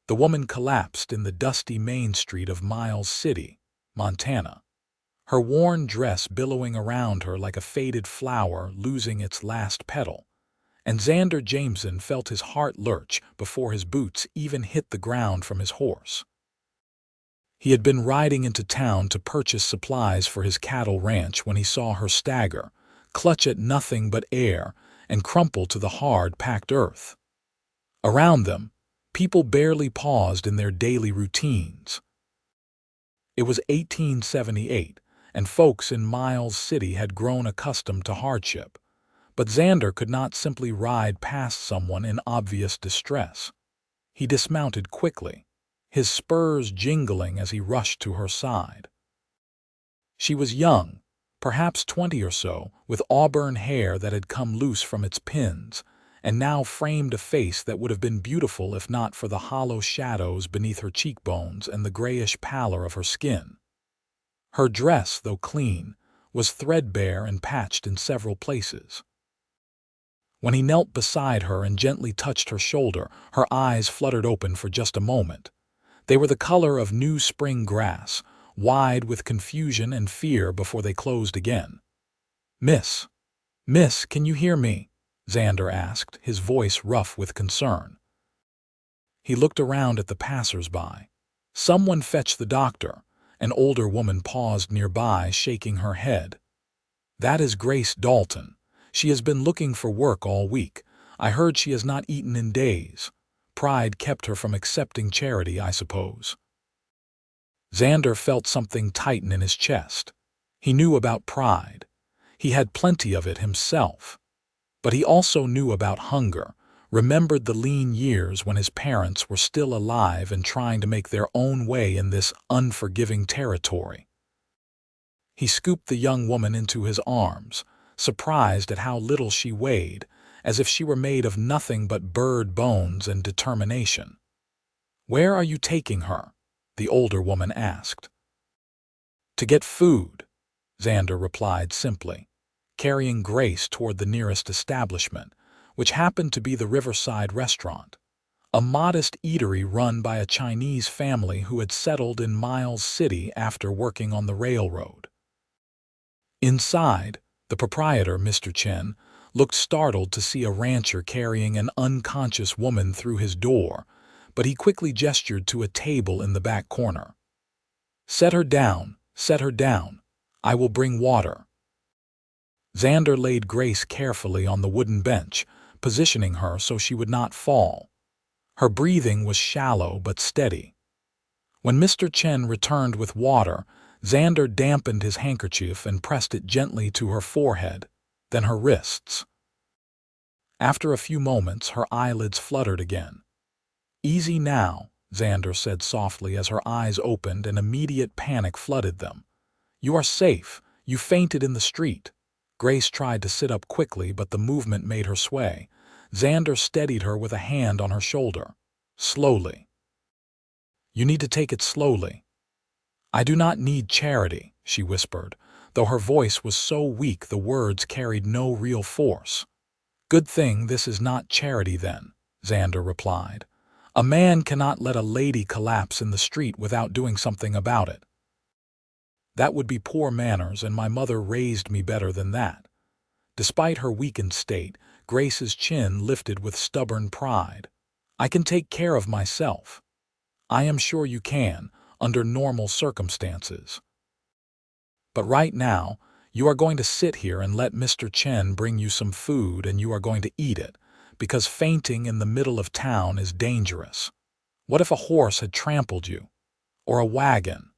The woman collapsed in the dusty main street of Miles City, Montana, her worn dress billowing around her like a faded flower losing its last petal, and Xander Jameson felt his heart lurch before his boots even hit the ground from his horse. He had been riding into town to purchase supplies for his cattle ranch when he saw her stagger, clutch at nothing but air, and crumple to the hard, packed earth. Around them, people barely paused in their daily routines. It was 1878, and folks in Miles City had grown accustomed to hardship. But Xander could not simply ride past someone in obvious distress. He dismounted quickly, his spurs jingling as he rushed to her side. She was young, perhaps 20 or so, with auburn hair that had come loose from its pins, and now framed a face that would have been beautiful if not for the hollow shadows beneath her cheekbones and the grayish pallor of her skin. Her dress, though clean, was threadbare and patched in several places. When he knelt beside her and gently touched her shoulder, her eyes fluttered open for just a moment. They were the color of new spring grass, wide with confusion and fear before they closed again. Miss, can you hear me?" Xander asked, his voice rough with concern. He looked around at the passers-by. Someone fetched the doctor. An older woman paused nearby, shaking her head. "That is Grace Dalton. She has been looking for work all week. I heard she has not eaten in days. Pride kept her from accepting charity, I suppose." Xander felt something tighten in his chest. He knew about pride. He had plenty of it himself. But he also knew about hunger, remembered the lean years when his parents were still alive and trying to make their own way in this unforgiving territory. He scooped the young woman into his arms, surprised at how little she weighed, as if she were made of nothing but bird bones and determination. "Where are you taking her?" the older woman asked. "To get food," Xander replied simply, carrying Grace toward the nearest establishment, which happened to be the Riverside Restaurant, a modest eatery run by a Chinese family who had settled in Miles City after working on the railroad. Inside, the proprietor, Mr. Chen, looked startled to see a rancher carrying an unconscious woman through his door, but he quickly gestured to a table in the back corner. Set her down. I will bring water." Xander laid Grace carefully on the wooden bench, positioning her so she would not fall. Her breathing was shallow but steady. When Mr. Chen returned with water, Xander dampened his handkerchief and pressed it gently to her forehead, then her wrists. After a few moments, her eyelids fluttered again. "Easy now," Xander said softly as her eyes opened and immediate panic flooded them. "You are safe. You fainted in the street." Grace tried to sit up quickly, but the movement made her sway. Xander steadied her with a hand on her shoulder. "Slowly. You need to take it slowly." "I do not need charity," she whispered, though her voice was so weak the words carried no real force. "Good thing this is not charity then," Xander replied. "A man cannot let a lady collapse in the street without doing something about it. That would be poor manners, and my mother raised me better than that." Despite her weakened state, Grace's chin lifted with stubborn pride. "I can take care of myself." "I am sure you can, under normal circumstances. But right now, you are going to sit here and let Mr. Chen bring you some food, and you are going to eat it, because fainting in the middle of town is dangerous. What if a horse had trampled you? Or a wagon?"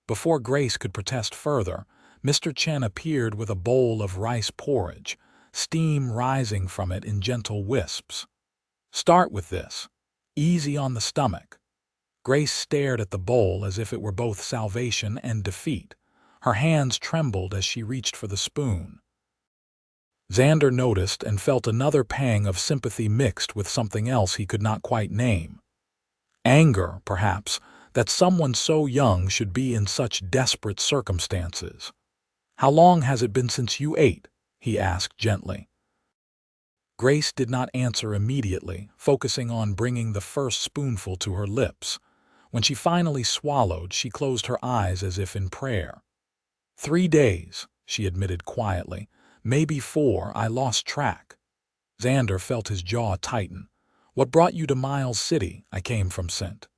Before Grace could protest further, Mr. Chen appeared with a bowl of rice porridge, steam rising from it in gentle wisps. "Start with this. Easy on the stomach." Grace stared at the bowl as if it were both salvation and defeat. Her hands trembled as she reached for the spoon. Xander noticed and felt another pang of sympathy mixed with something else he could not quite name. Anger, perhaps, that someone so young should be in such desperate circumstances. "How long has it been since you ate?" he asked gently. Grace did not answer immediately, focusing on bringing the first spoonful to her lips. When she finally swallowed, she closed her eyes as if in prayer. 3 days, she admitted quietly. Maybe 4, I lost track. Xander felt his jaw tighten. What brought you to Miles City? I came from St.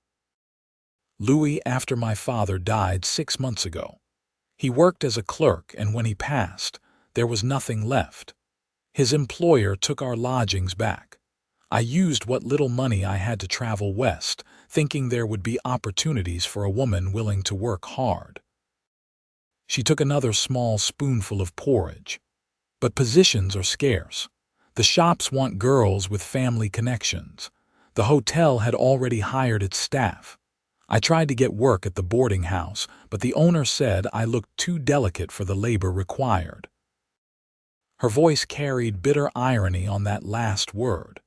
Louis after my father died 6 months ago. He worked as a clerk, and when he passed, there was nothing left. His employer took our lodgings back. I used what little money I had to travel west, thinking there would be opportunities for a woman willing to work hard. She took another small spoonful of porridge. But positions are scarce. The shops want girls with family connections. The hotel had already hired its staff. I tried to get work at the boarding house, but the owner said I looked too delicate for the labor required. Her voice carried bitter irony on that last word.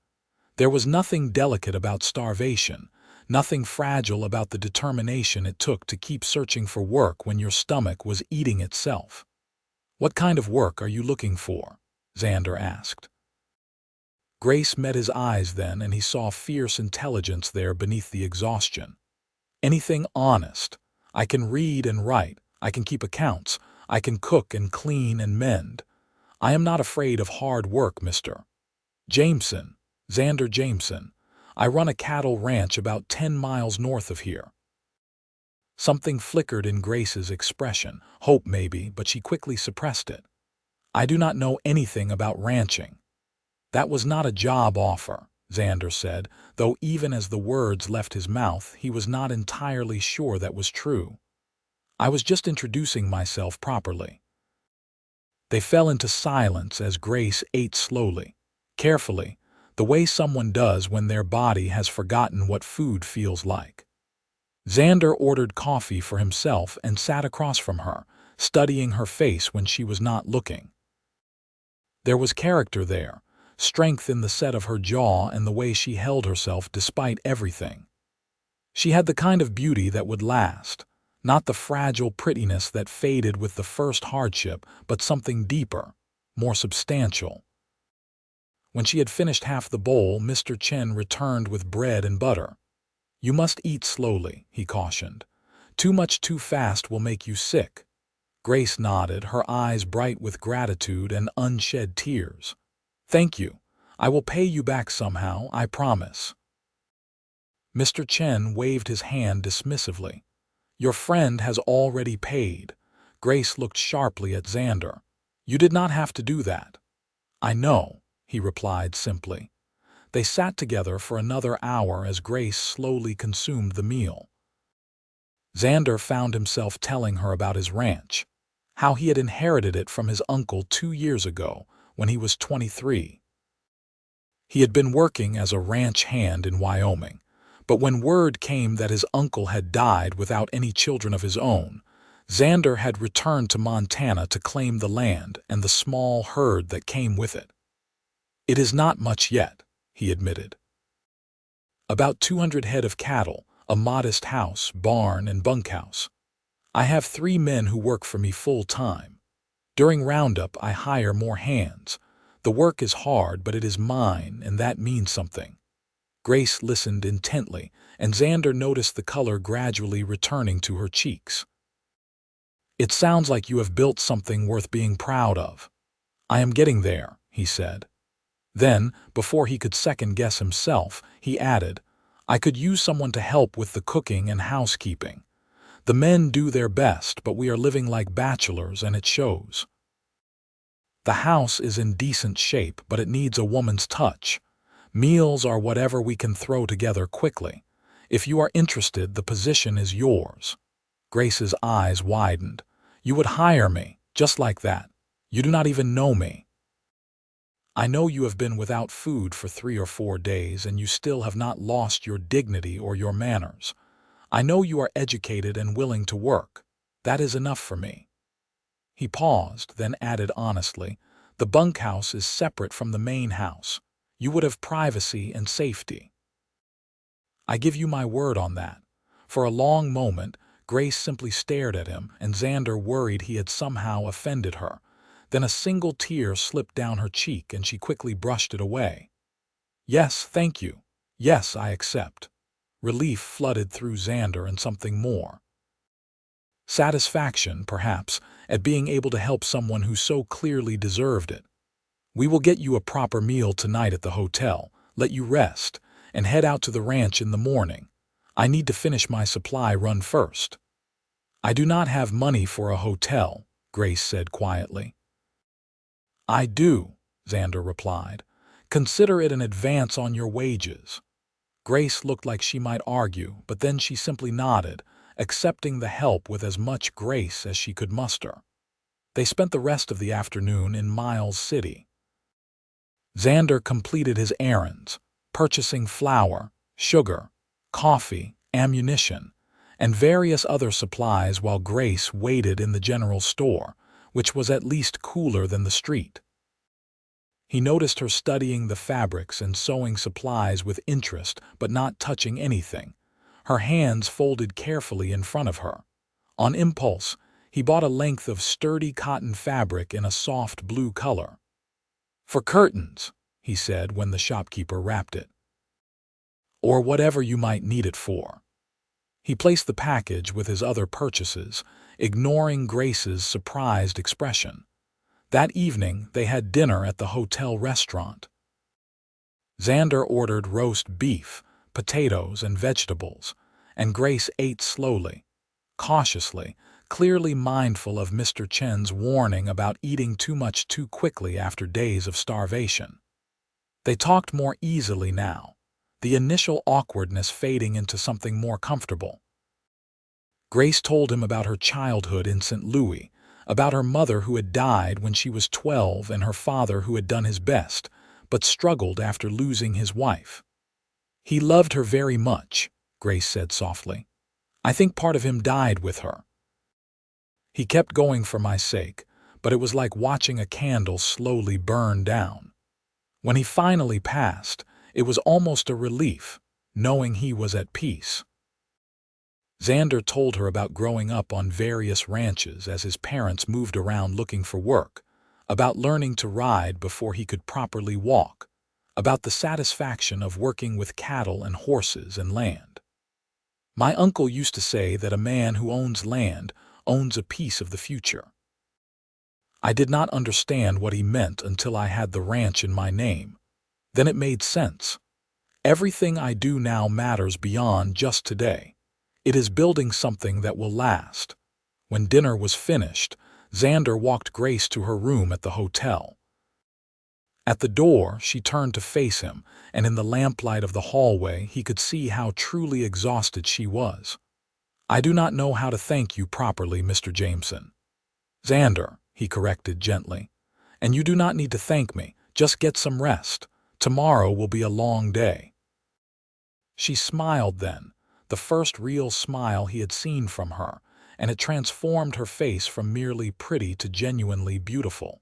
There was nothing delicate about starvation, nothing fragile about the determination it took to keep searching for work when your stomach was eating itself. What kind of work are you looking for? Xander asked. Grace met his eyes then, and he saw fierce intelligence there beneath the exhaustion. Anything honest. I can read and write. I can keep accounts. I can cook and clean and mend. I am not afraid of hard work, Mr. Jameson. Xander Jameson. I run a cattle ranch about 10 miles north of here. Something flickered in Grace's expression, hope maybe, but she quickly suppressed it. I do not know anything about ranching. That was not a job offer, Xander said, though even as the words left his mouth, he was not entirely sure that was true. I was just introducing myself properly. They fell into silence as Grace ate slowly, carefully, the way someone does when their body has forgotten what food feels like. Xander ordered coffee for himself and sat across from her, studying her face when she was not looking. There was character there, strength in the set of her jaw and the way she held herself despite everything. She had the kind of beauty that would last, not the fragile prettiness that faded with the first hardship, but something deeper, more substantial. When she had finished half the bowl, Mr. Chen returned with bread and butter. You must eat slowly, he cautioned. Too much too fast will make you sick. Grace nodded, her eyes bright with gratitude and unshed tears. Thank you. I will pay you back somehow, I promise. Mr. Chen waved his hand dismissively. Your friend has already paid. Grace looked sharply at Xander. You did not have to do that. I know, he replied simply. They sat together for another hour as Grace slowly consumed the meal. Xander found himself telling her about his ranch, how he had inherited it from his uncle 2 years ago when he was 23. He had been working as a ranch hand in Wyoming, but when word came that his uncle had died without any children of his own, Xander had returned to Montana to claim the land and the small herd that came with it. It is not much yet, he admitted. About 200 head of cattle, a modest house, barn, and bunkhouse. I have 3 men who work for me full-time. During roundup, I hire more hands. The work is hard, but it is mine, and that means something. Grace listened intently, and Xander noticed the color gradually returning to her cheeks. It sounds like you have built something worth being proud of. I am getting there, he said. Then, before he could second-guess himself, he added, I could use someone to help with the cooking and housekeeping. The men do their best, but we are living like bachelors, and it shows. The house is in decent shape, but it needs a woman's touch. Meals are whatever we can throw together quickly. If you are interested, the position is yours. Grace's eyes widened. You would hire me, just like that. You do not even know me. I know you have been without food for 3 or 4 days, and you still have not lost your dignity or your manners. I know you are educated and willing to work. That is enough for me. He paused, then added honestly, the bunkhouse is separate from the main house. You would have privacy and safety. I give you my word on that. For a long moment, Grace simply stared at him, and Xander worried he had somehow offended her. Then a single tear slipped down her cheek and she quickly brushed it away. "Yes, thank you. Yes, I accept." Relief flooded through Xander and something more. Satisfaction, perhaps, at being able to help someone who so clearly deserved it. "We will get you a proper meal tonight at the hotel, let you rest, and head out to the ranch in the morning. I need to finish my supply run first." "I do not have money for a hotel," Grace said quietly. "I do," Xander replied. "Consider it an advance on your wages." Grace looked like she might argue, but then she simply nodded, accepting the help with as much grace as she could muster. They spent the rest of the afternoon in Miles City. Xander completed his errands, purchasing flour, sugar, coffee, ammunition, and various other supplies while Grace waited in the general store, which was at least cooler than the street. He noticed her studying the fabrics and sewing supplies with interest but not touching anything, her hands folded carefully in front of her. On impulse, he bought a length of sturdy cotton fabric in a soft blue color. "For curtains," he said when the shopkeeper wrapped it. "Or whatever you might need it for." He placed the package with his other purchases, ignoring Grace's surprised expression. That evening, they had dinner at the hotel restaurant. Xander ordered roast beef, potatoes, and vegetables, and Grace ate slowly, cautiously, clearly mindful of Mr. Chen's warning about eating too much too quickly after days of starvation. They talked more easily now, the initial awkwardness fading into something more comfortable. Grace told him about her childhood in St. Louis, about her mother who had died when she was 12 and her father who had done his best, but struggled after losing his wife. "He loved her very much," Grace said softly. "I think part of him died with her. He kept going for my sake, but it was like watching a candle slowly burn down. When he finally passed, it was almost a relief, knowing he was at peace." Xander told her about growing up on various ranches as his parents moved around looking for work, about learning to ride before he could properly walk, about the satisfaction of working with cattle and horses and land. "My uncle used to say that a man who owns land owns a piece of the future. I did not understand what he meant until I had the ranch in my name. Then it made sense. Everything I do now matters beyond just today. It is building something that will last." When dinner was finished, Xander walked Grace to her room at the hotel. At the door, she turned to face him, and in the lamplight of the hallway he could see how truly exhausted she was. "I do not know how to thank you properly, Mr. Jameson." "Xander," he corrected gently. "And you do not need to thank me, just get some rest. Tomorrow will be a long day." She smiled then, the first real smile he had seen from her, and it transformed her face from merely pretty to genuinely beautiful.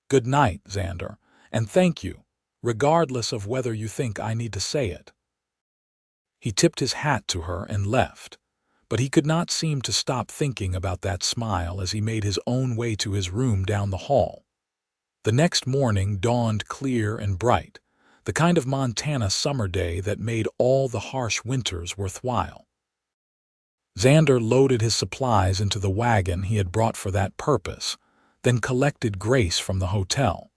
"Good night, Xander, and thank you, regardless of whether you think I need to say it." He tipped his hat to her and left, but he could not seem to stop thinking about that smile as he made his own way to his room down the hall. The next morning dawned clear and bright, the kind of Montana summer day that made all the harsh winters worthwhile. Xander loaded his supplies into the wagon he had brought for that purpose, then collected Grace from the hotel.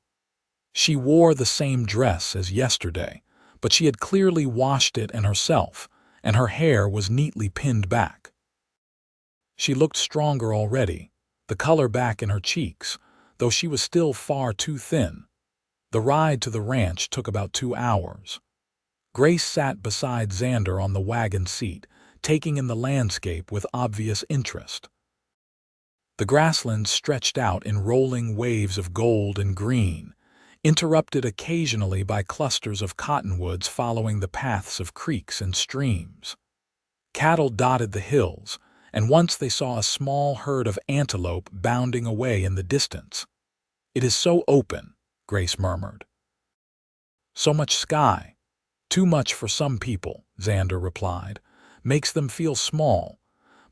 She wore the same dress as yesterday, but she had clearly washed it and herself, and her hair was neatly pinned back. She looked stronger already, the color back in her cheeks, though she was still far too thin. The ride to the ranch took about 2 hours. Grace sat beside Xander on the wagon seat, taking in the landscape with obvious interest. The grasslands stretched out in rolling waves of gold and green, interrupted occasionally by clusters of cottonwoods following the paths of creeks and streams. Cattle dotted the hills, and once they saw a small herd of antelope bounding away in the distance. "It is so open," Grace murmured. "So much sky." "Too much for some people," Xander replied. "Makes them feel small.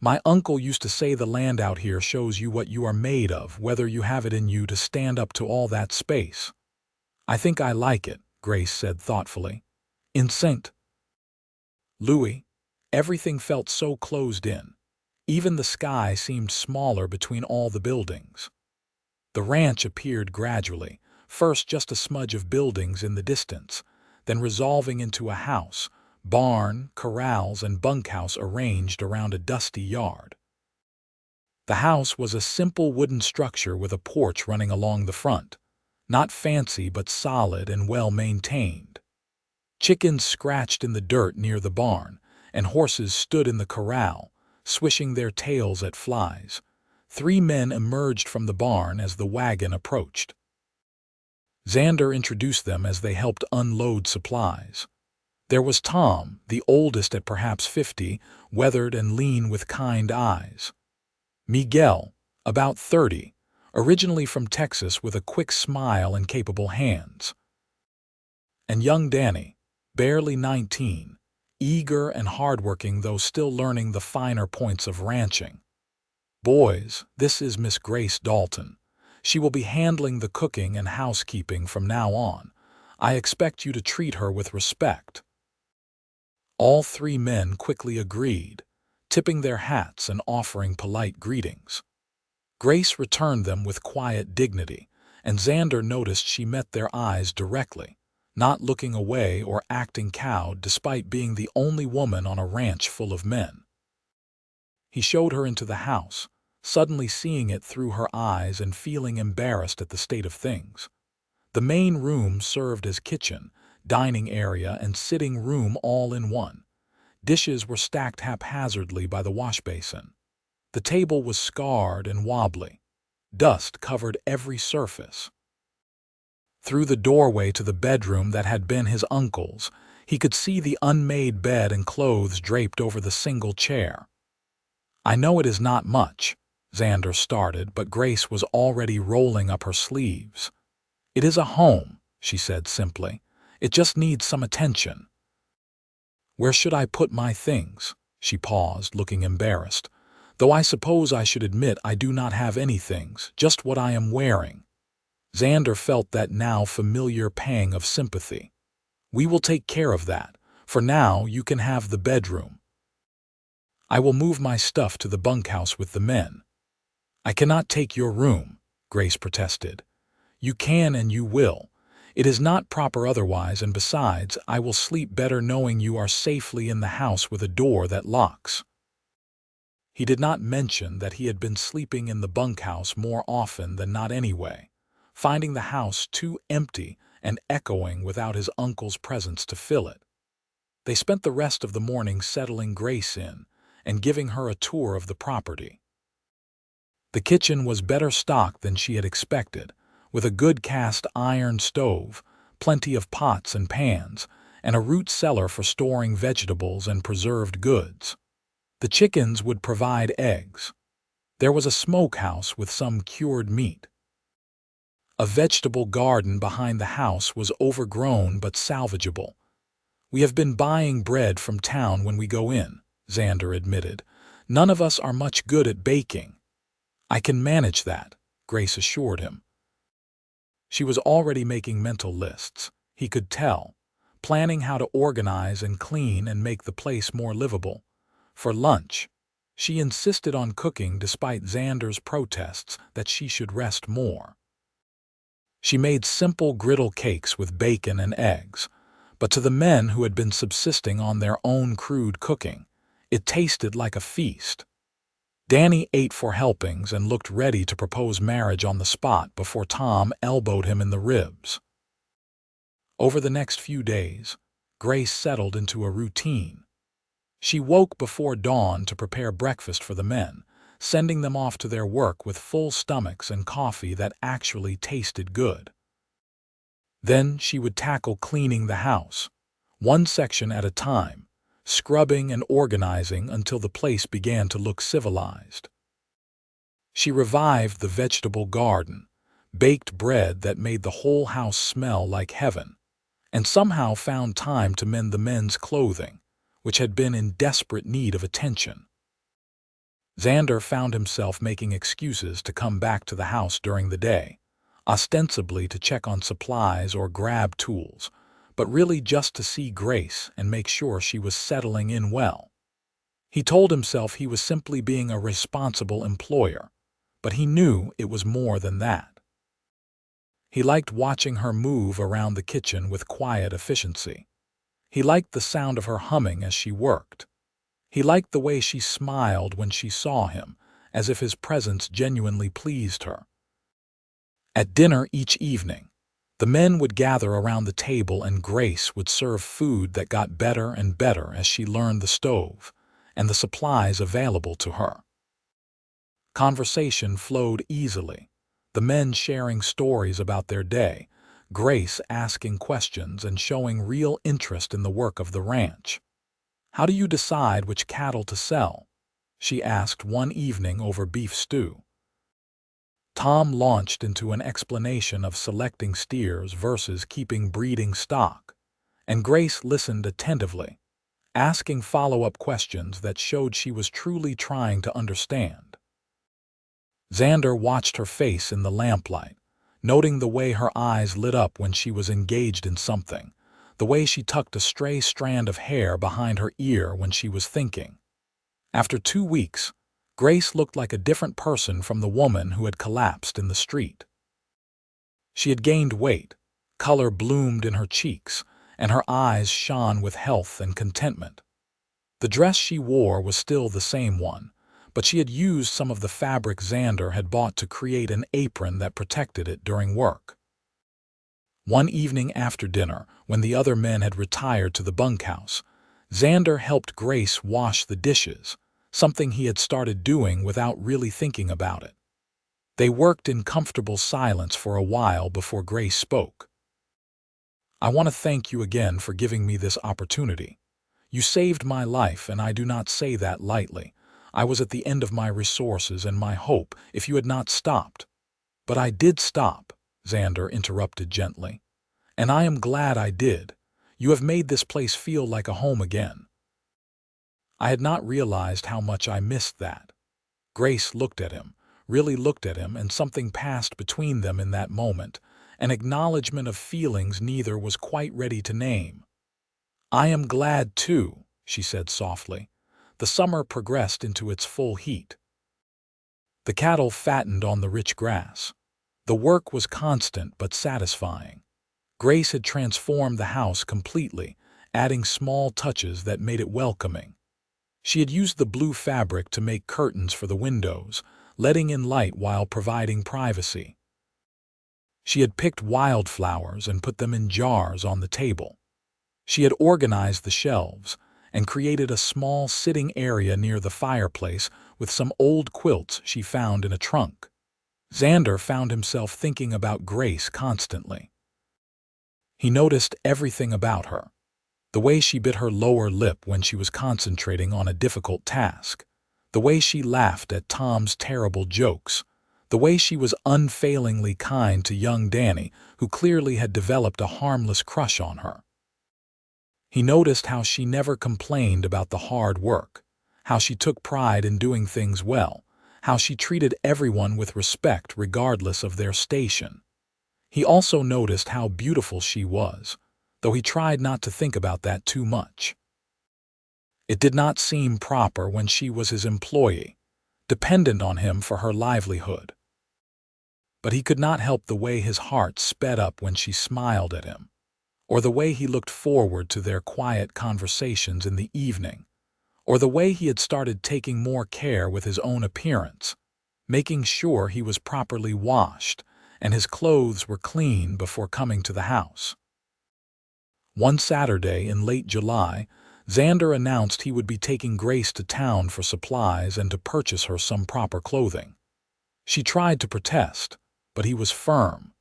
My uncle used to say the land out here shows you what you are made of, whether you have it in you to stand up to all that space. I think I like it, Grace said thoughtfully. In St. Louis, everything felt so closed in. Even the sky seemed smaller between all the buildings. The ranch appeared gradually, first just a smudge of buildings in the distance, then resolving into a house, barn, corrals, and bunkhouse arranged around a dusty yard. The house was a simple wooden structure with a porch running along the front, not fancy but solid and well-maintained. Chickens scratched in the dirt near the barn, and horses stood in the corral, swishing their tails at flies. 3 men emerged from the barn as the wagon approached. Xander introduced them as they helped unload supplies. There was Tom, the oldest at perhaps 50, weathered and lean with kind eyes. Miguel, about 30, originally from Texas with a quick smile and capable hands. And young Danny, barely 19, eager and hardworking though still learning the finer points of ranching. Boys, this is Miss Grace Dalton. She will be handling the cooking and housekeeping from now on. I expect you to treat her with respect. All 3 men quickly agreed, tipping their hats and offering polite greetings. Grace returned them with quiet dignity, and Xander noticed she met their eyes directly, not looking away or acting cowed despite being the only woman on a ranch full of men. He showed her into the house, suddenly seeing it through her eyes and feeling embarrassed at the state of things. The main room served as kitchen, dining area, and sitting room all in one. Dishes were stacked haphazardly by the wash basin. The table was scarred and wobbly. Dust covered every surface. Through the doorway to the bedroom that had been his uncle's, he could see the unmade bed and clothes draped over the single chair. I know it is not much, Xander started, but Grace was already rolling up her sleeves. It is a home, she said simply. It just needs some attention. Where should I put my things? She paused, looking embarrassed. Though I suppose I should admit I do not have any things, just what I am wearing. Xander felt that now familiar pang of sympathy. We will take care of that. For now, you can have the bedroom. I will move my stuff to the bunkhouse with the men. I cannot take your room, Grace protested. You can and you will. It is not proper otherwise, and besides, I will sleep better knowing you are safely in the house with a door that locks. He did not mention that he had been sleeping in the bunkhouse more often than not anyway, finding the house too empty and echoing without his uncle's presence to fill it. They spent the rest of the morning settling Grace in and giving her a tour of the property. The kitchen was better stocked than she had expected, with a good cast iron stove, plenty of pots and pans, and a root cellar for storing vegetables and preserved goods. The chickens would provide eggs. There was a smokehouse with some cured meat. A vegetable garden behind the house was overgrown but salvageable. We have been buying bread from town when we go in, Xander admitted. None of us are much good at baking. I can manage that, Grace assured him. She was already making mental lists, he could tell, planning how to organize and clean and make the place more livable. For lunch, she insisted on cooking despite Xander's protests that she should rest more. She made simple griddle cakes with bacon and eggs, but to the men who had been subsisting on their own crude cooking, it tasted like a feast. Danny ate 4 helpings and looked ready to propose marriage on the spot before Tom elbowed him in the ribs. Over the next few days, Grace settled into a routine. She woke before dawn to prepare breakfast for the men, sending them off to their work with full stomachs and coffee that actually tasted good. Then she would tackle cleaning the house, one section at a time, scrubbing and organizing until the place began to look civilized. She revived the vegetable garden, baked bread that made the whole house smell like heaven, and somehow found time to mend the men's clothing, which had been in desperate need of attention. Xander found himself making excuses to come back to the house during the day, ostensibly to check on supplies or grab tools, but really just to see Grace and make sure she was settling in well. He told himself he was simply being a responsible employer, but he knew it was more than that. He liked watching her move around the kitchen with quiet efficiency. He liked the sound of her humming as she worked. He liked the way she smiled when she saw him, as if his presence genuinely pleased her. At dinner each evening, the men would gather around the table and Grace would serve food that got better and better as she learned the stove and the supplies available to her. Conversation flowed easily, the men sharing stories about their day, Grace asking questions and showing real interest in the work of the ranch. "How do you decide which cattle to sell?" she asked one evening over beef stew. Tom launched into an explanation of selecting steers versus keeping breeding stock, and Grace listened attentively, asking follow-up questions that showed she was truly trying to understand. Xander watched her face in the lamplight, noting the way her eyes lit up when she was engaged in something, the way she tucked a stray strand of hair behind her ear when she was thinking. After 2 weeks, Grace looked like a different person from the woman who had collapsed in the street. She had gained weight, color bloomed in her cheeks, and her eyes shone with health and contentment. The dress she wore was still the same one, but she had used some of the fabric Xander had bought to create an apron that protected it during work. One evening after dinner, when the other men had retired to the bunkhouse, Xander helped Grace wash the dishes, something he had started doing without really thinking about it. They worked in comfortable silence for a while before Grace spoke. "I want to thank you again for giving me this opportunity. You saved my life, and I do not say that lightly. I was at the end of my resources and my hope if you had not stopped." "But I did stop," Xander interrupted gently. "And I am glad I did. You have made this place feel like a home again." I had not realized how much I missed that. Grace looked at him, really looked at him, and something passed between them in that moment, an acknowledgement of feelings neither was quite ready to name. "I am glad too," she said softly. The summer progressed into its full heat. The cattle fattened on the rich grass. The work was constant but satisfying. Grace had transformed the house completely, adding small touches that made it welcoming. She had used the blue fabric to make curtains for the windows, letting in light while providing privacy. She had picked wildflowers and put them in jars on the table. She had organized the shelves and created a small sitting area near the fireplace with some old quilts she found in a trunk. Xander found himself thinking about Grace constantly. He noticed everything about her. The way she bit her lower lip when she was concentrating on a difficult task. The way she laughed at Tom's terrible jokes. The way she was unfailingly kind to young Danny, who clearly had developed a harmless crush on her. He noticed how she never complained about the hard work, how she took pride in doing things well, how she treated everyone with respect regardless of their station. He also noticed how beautiful she was, though he tried not to think about that too much. It did not seem proper when she was his employee, dependent on him for her livelihood. But he could not help the way his heart sped up when she smiled at him, or the way he looked forward to their quiet conversations in the evening, or the way he had started taking more care with his own appearance, making sure he was properly washed and his clothes were clean before coming to the house. One Saturday in late July, Xander announced he would be taking Grace to town for supplies and to purchase her some proper clothing. She tried to protest, but he was firm.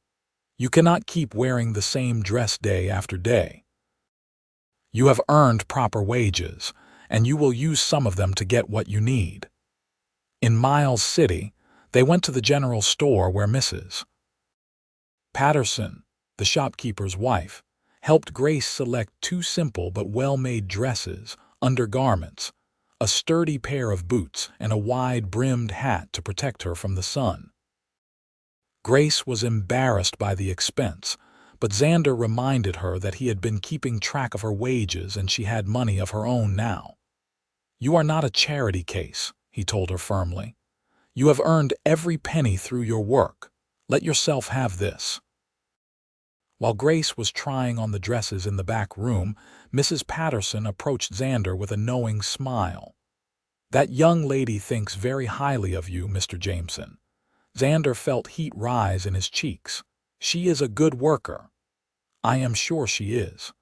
"You cannot keep wearing the same dress day after day. You have earned proper wages, and you will use some of them to get what you need." In Miles City, they went to the general store where Mrs. Patterson, the shopkeeper's wife, helped Grace select 2 simple but well-made dresses, undergarments, a sturdy pair of boots, and a wide-brimmed hat to protect her from the sun. Grace was embarrassed by the expense, but Xander reminded her that he had been keeping track of her wages and she had money of her own now. "You are not a charity case," he told her firmly. "You have earned every penny through your work. Let yourself have this." While Grace was trying on the dresses in the back room, Mrs. Patterson approached Xander with a knowing smile. "That young lady thinks very highly of you, Mr. Jameson." Xander felt heat rise in his cheeks. "She is a good worker." "I am sure she is.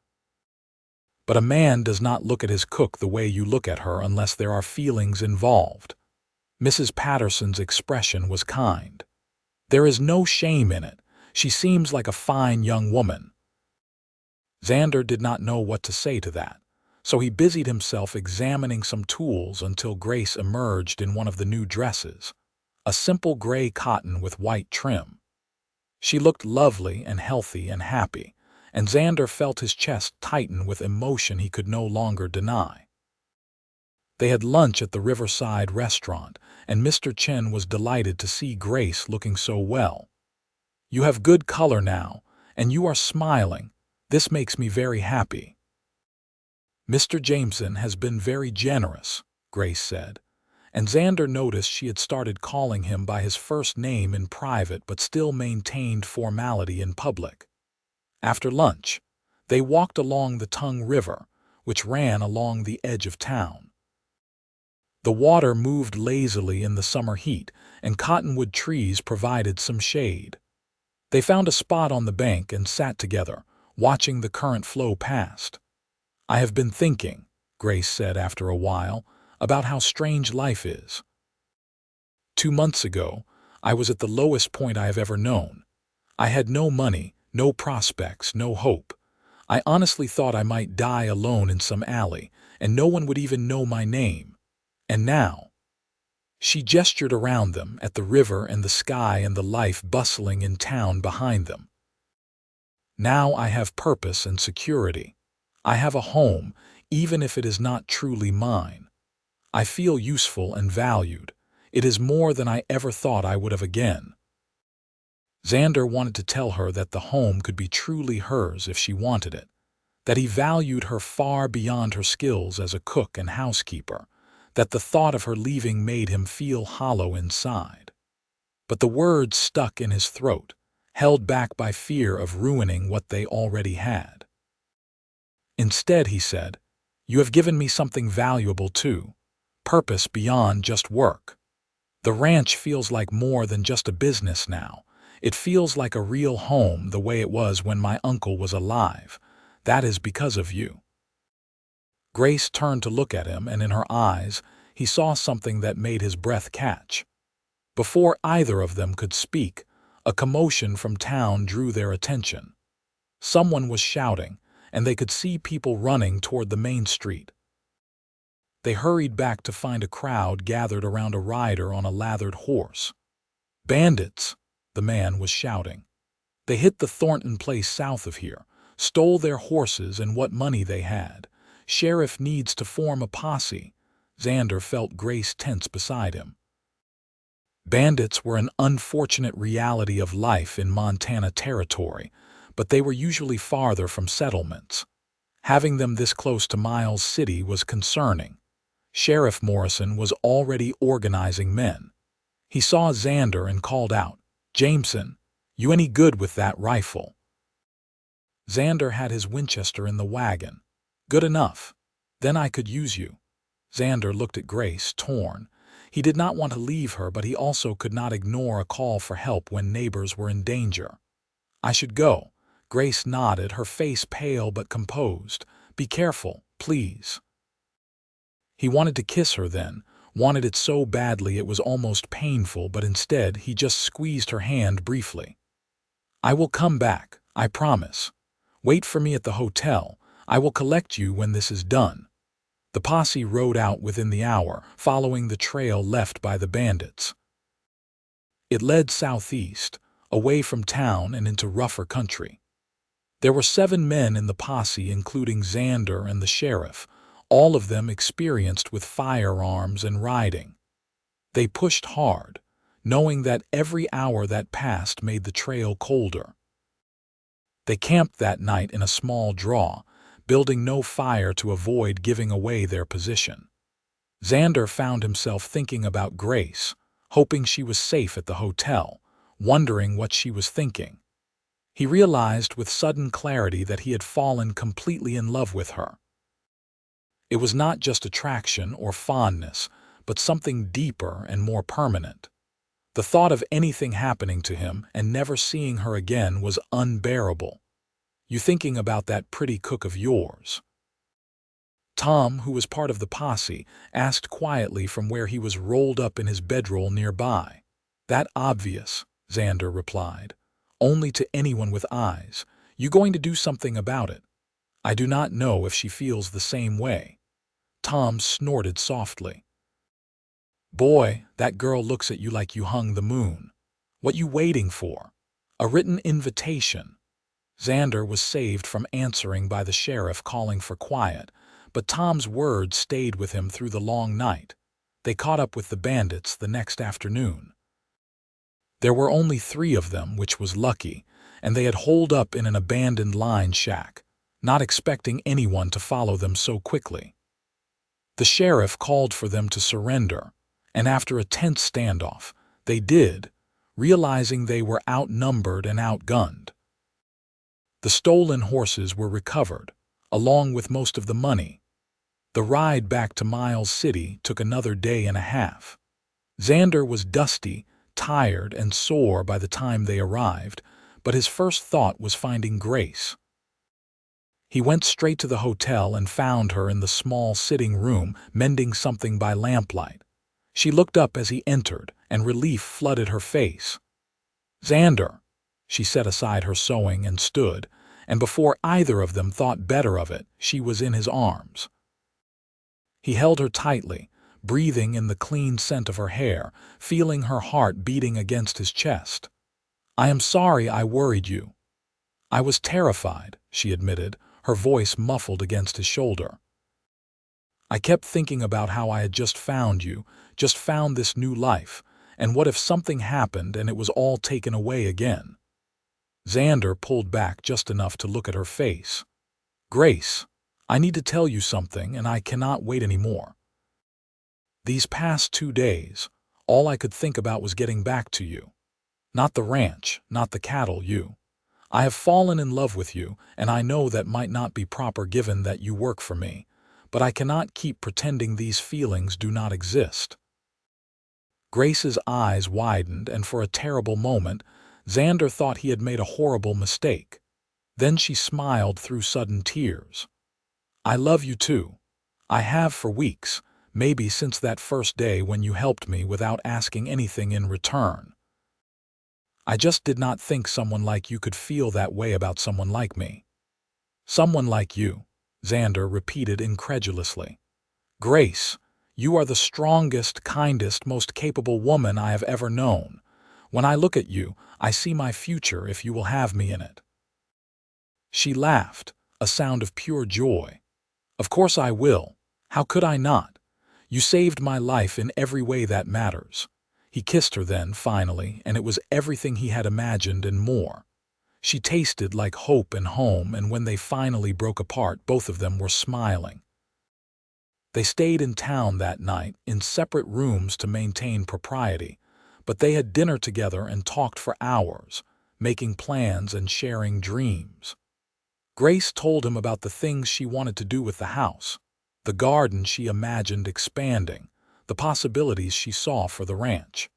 But a man does not look at his cook the way you look at her unless there are feelings involved." Mrs. Patterson's expression was kind. "There is no shame in it. She seems like a fine young woman." Xander did not know what to say to that, so he busied himself examining some tools until Grace emerged in one of the new dresses, a simple gray cotton with white trim. She looked lovely and healthy and happy, and Xander felt his chest tighten with emotion he could no longer deny. They had lunch at the Riverside restaurant, and Mr. Chen was delighted to see Grace looking so well. "You have good color now, and you are smiling. This makes me very happy." "Mr. Jameson has been very generous," Grace said, and Xander noticed she had started calling him by his first name in private but still maintained formality in public. After lunch, they walked along the Tongue River, which ran along the edge of town. The water moved lazily in the summer heat, and cottonwood trees provided some shade. They found a spot on the bank and sat together, watching the current flow past. "I have been thinking," Grace said after a while, "about how strange life is. 2 months ago, I was at the lowest point I have ever known. I had no money, no prospects, no hope. I honestly thought I might die alone in some alley, and no one would even know my name. And now—" She gestured around them at the river and the sky and the life bustling in town behind them. "Now I have purpose and security. I have a home, even if it is not truly mine. I feel useful and valued. It is more than I ever thought I would have again." Xander wanted to tell her that the home could be truly hers if she wanted it, that he valued her far beyond her skills as a cook and housekeeper, that the thought of her leaving made him feel hollow inside. But the words stuck in his throat, held back by fear of ruining what they already had. Instead, he said, "You have given me something valuable too, purpose beyond just work. The ranch feels like more than just a business now. It feels like a real home the way it was when my uncle was alive. That is because of you." Grace turned to look at him, and in her eyes, he saw something that made his breath catch. Before either of them could speak, a commotion from town drew their attention. Someone was shouting, and they could see people running toward the main street. They hurried back to find a crowd gathered around a rider on a lathered horse. "Bandits!" the man was shouting. "They hit the Thornton place south of here, stole their horses and what money they had. Sheriff needs to form a posse." Xander felt Grace tense beside him. Bandits were an unfortunate reality of life in Montana territory, but they were usually farther from settlements. Having them this close to Miles City was concerning. Sheriff Morrison was already organizing men. He saw Xander and called out, "Jameson, you any good with that rifle?" Xander had his Winchester in the wagon. "Good enough. Then I could use you." Xander looked at Grace, torn. He did not want to leave her, but he also could not ignore a call for help when neighbors were in danger. "I should go." Grace nodded, her face pale but composed. "Be careful, please." He wanted to kiss her then, wanted it so badly it was almost painful, but instead he just squeezed her hand briefly. "I will come back, I promise. Wait for me at the hotel. I will collect you when this is done." The posse rode out within the hour, following the trail left by the bandits. It led southeast, away from town and into rougher country. There were 7 men in the posse, including Xander and the sheriff, all of them experienced with firearms and riding. They pushed hard, knowing that every hour that passed made the trail colder. They camped that night in a small draw, building no fire to avoid giving away their position. Xander found himself thinking about Grace, hoping she was safe at the hotel, wondering what she was thinking. He realized with sudden clarity that he had fallen completely in love with her. It was not just attraction or fondness, but something deeper and more permanent. The thought of anything happening to him and never seeing her again was unbearable. "You thinking about that pretty cook of yours?" Tom, who was part of the posse, asked quietly from where he was rolled up in his bedroll nearby. "That obvious," Xander replied. "Only to anyone with eyes. You going to do something about it?" "I do not know if she feels the same way." Tom snorted softly. "Boy, that girl looks at you like you hung the moon. What you waiting for? A written invitation?" Xander was saved from answering by the sheriff calling for quiet, but Tom's words stayed with him through the long night. They caught up with the bandits the next afternoon. There were only 3 of them, which was lucky, and they had holed up in an abandoned line shack, not expecting anyone to follow them so quickly. The sheriff called for them to surrender, and after a tense standoff, they did, realizing they were outnumbered and outgunned. The stolen horses were recovered, along with most of the money. The ride back to Miles City took another day and a half. Xander was dusty, tired, and sore by the time they arrived, but his first thought was finding Grace. He went straight to the hotel and found her in the small sitting room, mending something by lamplight. She looked up as he entered, and relief flooded her face. "Xander," she set aside her sewing and stood, and before either of them thought better of it, she was in his arms. He held her tightly, breathing in the clean scent of her hair, feeling her heart beating against his chest. "I am sorry I worried you." "I was terrified," she admitted, her voice muffled against his shoulder. "I kept thinking about how I had just found you, just found this new life, and what if something happened and it was all taken away again?" Xander pulled back just enough to look at her face. "Grace, I need to tell you something, and I cannot wait anymore. These past 2 days, all I could think about was getting back to you. Not the ranch, not the cattle, you. I have fallen in love with you, and I know that might not be proper given that you work for me, but I cannot keep pretending these feelings do not exist." Grace's eyes widened, and for a terrible moment, Xander thought he had made a horrible mistake. Then she smiled through sudden tears. "I love you too. I have for weeks, maybe since that first day when you helped me without asking anything in return. I just did not think someone like you could feel that way about someone like me." "Someone like you," Xander repeated incredulously. "Grace, you are the strongest, kindest, most capable woman I have ever known. When I look at you, I see my future if you will have me in it." She laughed, a sound of pure joy. "Of course I will. How could I not? You saved my life in every way that matters." He kissed her then, finally, and it was everything he had imagined and more. She tasted like hope and home, and when they finally broke apart, both of them were smiling. They stayed in town that night, in separate rooms to maintain propriety, but they had dinner together and talked for hours, making plans and sharing dreams. Grace told him about the things she wanted to do with the house, the garden she imagined expanding, the possibilities she saw for the ranch.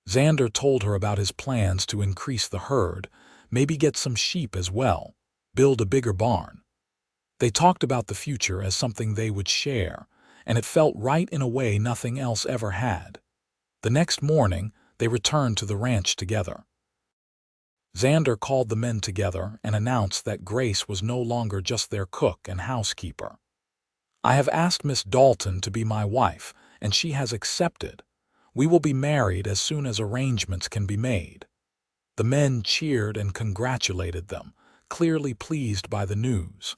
Xander told her about his plans to increase the herd, maybe get some sheep as well, build a bigger barn. They talked about the future as something they would share, and it felt right in a way nothing else ever had. The next morning, they returned to the ranch together. Xander called the men together and announced that Grace was no longer just their cook and housekeeper. "I have asked Miss Dalton to be my wife, and she has accepted. We will be married as soon as arrangements can be made." The men cheered and congratulated them, clearly pleased by the news.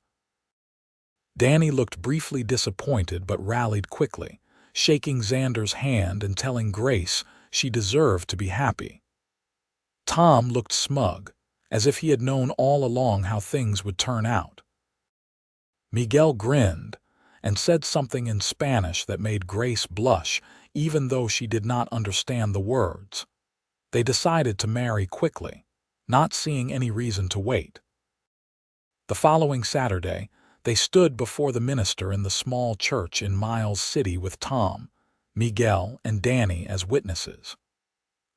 Danny looked briefly disappointed but rallied quickly, shaking Xander's hand and telling Grace she deserved to be happy. Tom looked smug, as if he had known all along how things would turn out. Miguel grinned and said something in Spanish that made Grace blush, even though she did not understand the words. They decided to marry quickly, not seeing any reason to wait. The following Saturday, they stood before the minister in the small church in Miles City with Tom, Miguel, and Danny as witnesses.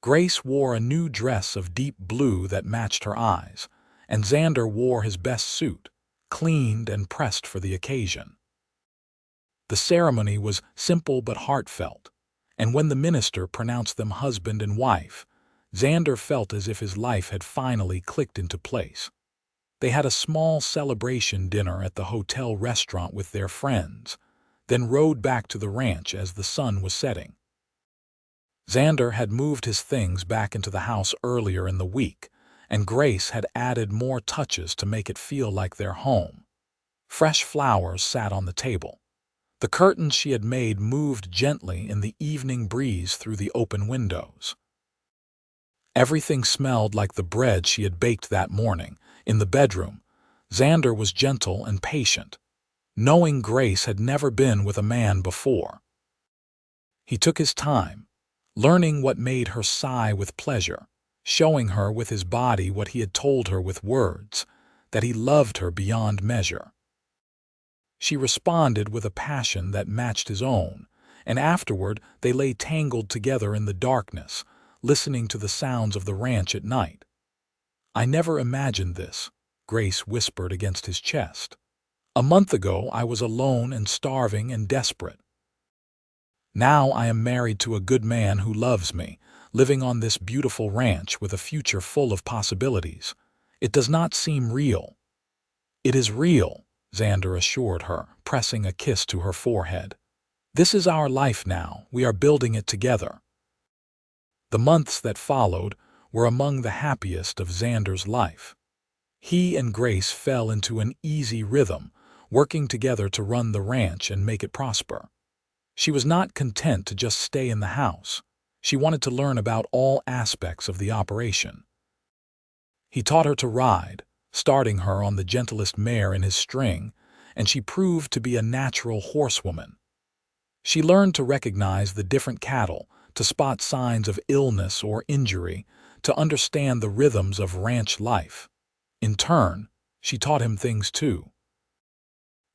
Grace wore a new dress of deep blue that matched her eyes, and Xander wore his best suit, cleaned and pressed for the occasion. The ceremony was simple but heartfelt, and when the minister pronounced them husband and wife, Xander felt as if his life had finally clicked into place. They had a small celebration dinner at the hotel restaurant with their friends, then rode back to the ranch as the sun was setting. Xander had moved his things back into the house earlier in the week, and Grace had added more touches to make it feel like their home. Fresh flowers sat on the table. The curtains she had made moved gently in the evening breeze through the open windows. Everything smelled like the bread she had baked that morning. In the bedroom, Xander was gentle and patient, knowing Grace had never been with a man before. He took his time, learning what made her sigh with pleasure, showing her with his body what he had told her with words, that he loved her beyond measure. She responded with a passion that matched his own, and afterward they lay tangled together in the darkness, listening to the sounds of the ranch at night. "I never imagined this," Grace whispered against his chest. "A month ago I was alone and starving and desperate. Now I am married to a good man who loves me, living on this beautiful ranch with a future full of possibilities. It does not seem real." "It is real," Xander assured her, pressing a kiss to her forehead. "This is our life now. We are building it together." The months that followed were among the happiest of Xander's life. He and Grace fell into an easy rhythm, working together to run the ranch and make it prosper. She was not content to just stay in the house. She wanted to learn about all aspects of the operation. He taught her to ride, starting her on the gentlest mare in his string, and she proved to be a natural horsewoman. She learned to recognize the different cattle, to spot signs of illness or injury, to understand the rhythms of ranch life. In turn, she taught him things too.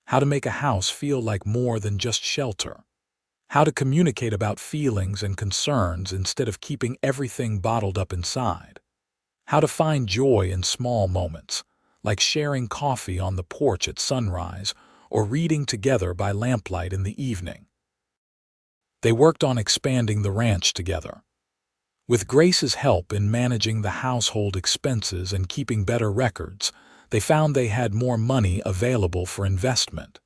How to make a house feel like more than just shelter. How to communicate about feelings and concerns instead of keeping everything bottled up inside. How to find joy in small moments, like sharing coffee on the porch at sunrise or reading together by lamplight in the evening. They worked on expanding the ranch together. With Grace's help in managing the household expenses and keeping better records, they found they had more money available for investment.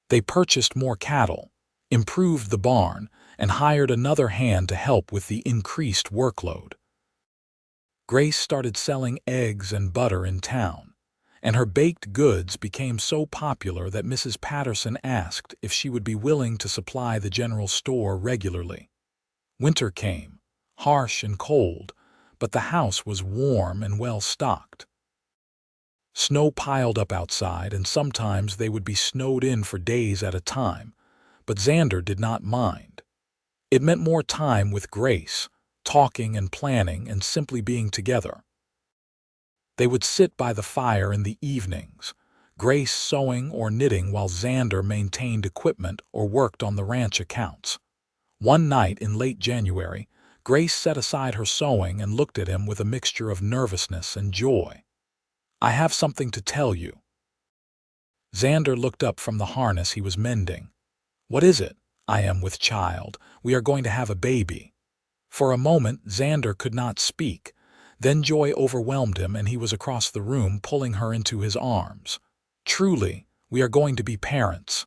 They purchased more cattle, improved the barn, and hired another hand to help with the increased workload. Grace started selling eggs and butter in town, and her baked goods became so popular that Mrs. Patterson asked if she would be willing to supply the general store regularly. Winter came, harsh and cold, but the house was warm and well stocked. Snow piled up outside, and sometimes they would be snowed in for days at a time, but Xander did not mind. It meant more time with Grace, talking and planning and simply being together. They would sit by the fire in the evenings, Grace sewing or knitting while Xander maintained equipment or worked on the ranch accounts. One night in late January, Grace set aside her sewing and looked at him with a mixture of nervousness and joy. "I have something to tell you." Xander looked up from the harness he was mending. "What is it?" "I am with child. We are going to have a baby." For a moment, Xander could not speak. Then joy overwhelmed him and he was across the room pulling her into his arms. "Truly, we are going to be parents."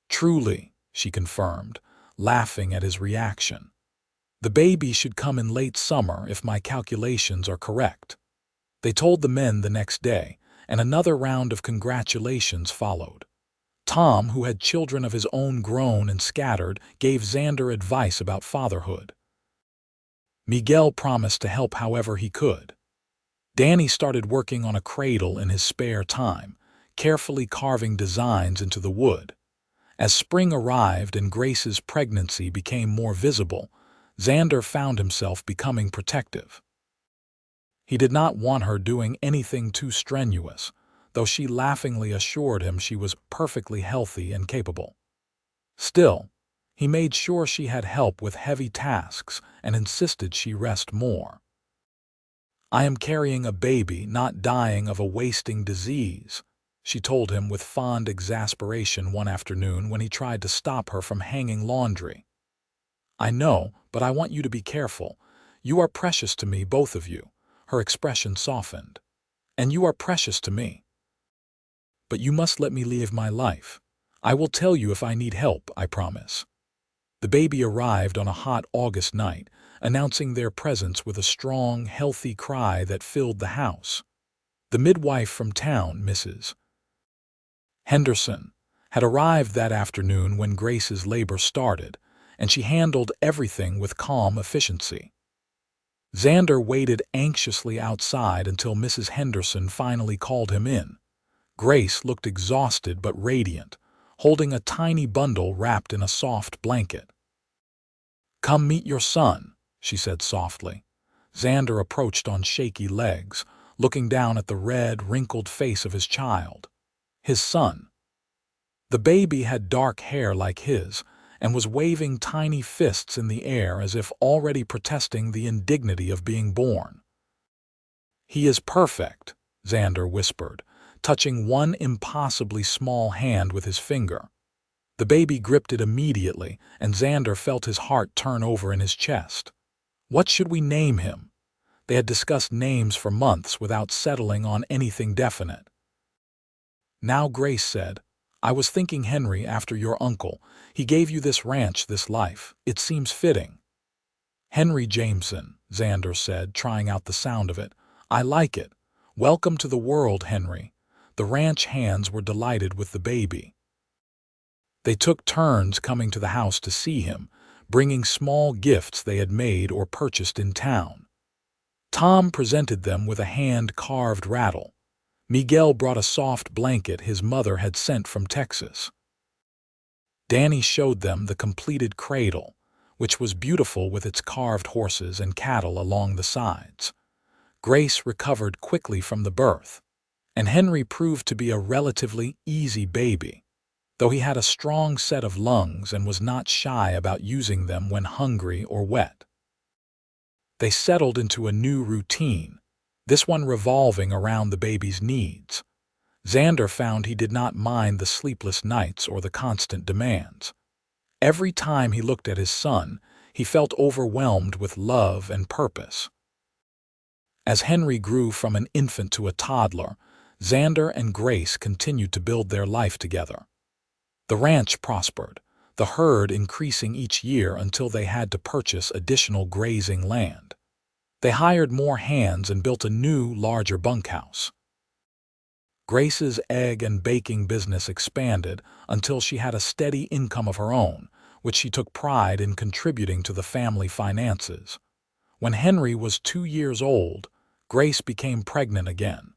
"Truly," she confirmed, laughing at his reaction. "The baby should come in late summer if my calculations are correct." They told the men the next day, and another round of congratulations followed. Tom, who had children of his own grown and scattered, gave Xander advice about fatherhood. Miguel promised to help however he could. Danny started working on a cradle in his spare time, carefully carving designs into the wood. As spring arrived and Grace's pregnancy became more visible, Xander found himself becoming protective. He did not want her doing anything too strenuous, though she laughingly assured him she was perfectly healthy and capable. Still, he made sure she had help with heavy tasks and insisted she rest more. "I am carrying a baby, not dying of a wasting disease," she told him with fond exasperation one afternoon when he tried to stop her from hanging laundry. "I know, but I want you to be careful. You are precious to me, both of you." Her expression softened. "And you are precious to me. But you must let me live my life. I will tell you if I need help, I promise." The baby arrived on a hot August night, announcing their presence with a strong, healthy cry that filled the house. The midwife from town, Mrs. Henderson, had arrived that afternoon when Grace's labor started, and she handled everything with calm efficiency. Xander waited anxiously outside until Mrs. Henderson finally called him in. Grace looked exhausted but radiant, holding a tiny bundle wrapped in a soft blanket. "Come meet your son," she said softly. Xander approached on shaky legs, looking down at the red, wrinkled face of his child. His son. The baby had dark hair like his, and was waving tiny fists in the air as if already protesting the indignity of being born. "He is perfect," Xander whispered, touching one impossibly small hand with his finger. The baby gripped it immediately, and Xander felt his heart turn over in his chest. What should we name him? They had discussed names for months without settling on anything definite. Now Grace said, "I was thinking, Henry, after your uncle. He gave you this ranch, this life. It seems fitting." "Henry Jameson," Xander said, trying out the sound of it. "I like it. Welcome to the world, Henry." The ranch hands were delighted with the baby. They took turns coming to the house to see him, bringing small gifts they had made or purchased in town. Tom presented them with a hand-carved rattle. Miguel brought a soft blanket his mother had sent from Texas. Danny showed them the completed cradle, which was beautiful with its carved horses and cattle along the sides. Grace recovered quickly from the birth, and Henry proved to be a relatively easy baby, though he had a strong set of lungs and was not shy about using them when hungry or wet. They settled into a new routine, this one revolving around the baby's needs. Xander found he did not mind the sleepless nights or the constant demands. Every time he looked at his son, he felt overwhelmed with love and purpose. As Henry grew from an infant to a toddler, Xander and Grace continued to build their life together. The ranch prospered, the herd increasing each year until they had to purchase additional grazing land. They hired more hands and built a new, larger bunkhouse. Grace's egg and baking business expanded until she had a steady income of her own, which she took pride in contributing to the family finances. When Henry was 2 years old, Grace became pregnant again.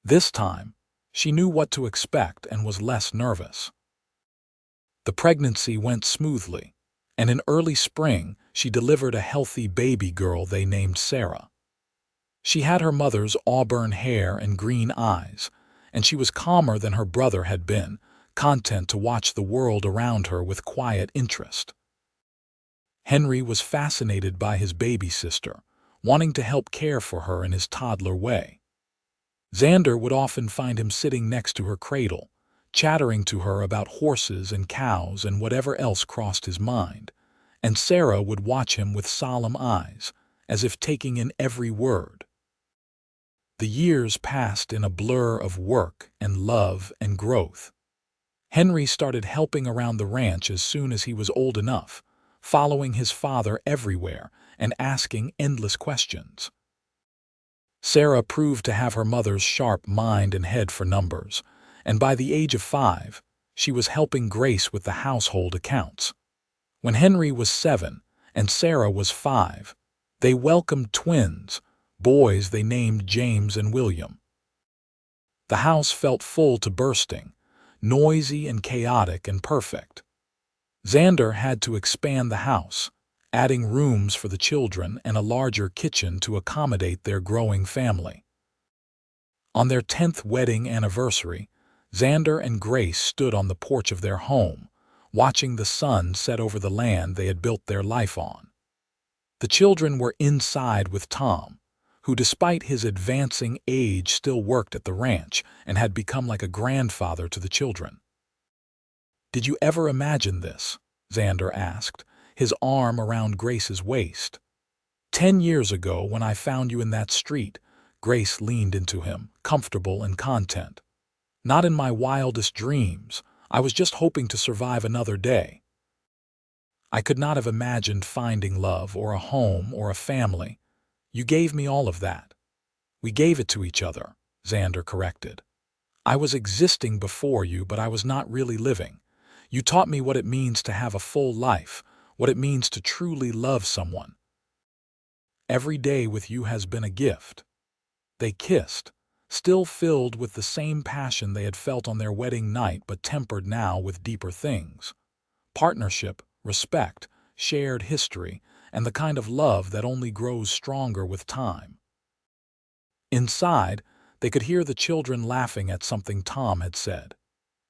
This time, she knew what to expect and was less nervous. The pregnancy went smoothly, and in early spring, she delivered a healthy baby girl they named Sarah. She had her mother's auburn hair and green eyes, and she was calmer than her brother had been, content to watch the world around her with quiet interest. Henry was fascinated by his baby sister, wanting to help care for her in his toddler way. Xander would often find him sitting next to her cradle, chattering to her about horses and cows and whatever else crossed his mind, and Sarah would watch him with solemn eyes, as if taking in every word. The years passed in a blur of work and love and growth. Henry started helping around the ranch as soon as he was old enough, following his father everywhere and asking endless questions. Sarah proved to have her mother's sharp mind and head for numbers, and by the age of 5, She was helping Grace with the household accounts. When Henry was 7 and Sarah was 5, they welcomed twins, boys they named James and William. The house felt full to bursting, noisy and chaotic and perfect. Xander had to expand the house, adding rooms for the children and a larger kitchen to accommodate their growing family. On their 10th wedding anniversary, Xander and Grace stood on the porch of their home, watching the sun set over the land they had built their life on. The children were inside with Tom, who despite his advancing age still worked at the ranch and had become like a grandfather to the children. "Did you ever imagine this?" Xander asked, his arm around Grace's waist. "10 years ago, when I found you in that street," Grace leaned into him, comfortable and content. "Not in my wildest dreams. I was just hoping to survive another day. I could not have imagined finding love or a home or a family. You gave me all of that." "We gave it to each other," Xander corrected. "I was existing before you, but I was not really living. You taught me what it means to have a full life, what it means to truly love someone. Every day with you has been a gift." They kissed, still filled with the same passion they had felt on their wedding night, but tempered now with deeper things: partnership, respect, shared history, and the kind of love that only grows stronger with time. Inside, they could hear the children laughing at something Tom had said.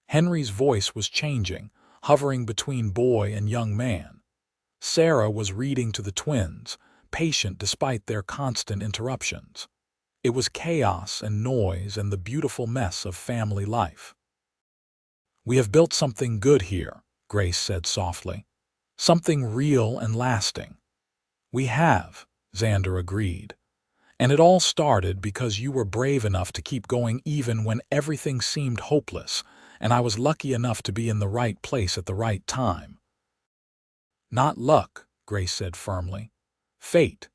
Henry's voice was changing, hovering between boy and young man. Sarah was reading to the twins, patient despite their constant interruptions. It was chaos and noise and the beautiful mess of family life. "We have built something good here," Grace said softly. "Something real and lasting." "We have," Xander agreed. "And it all started because you were brave enough to keep going even when everything seemed hopeless, and I was lucky enough to be in the right place at the right time." "Not luck," Grace said firmly. "Fate.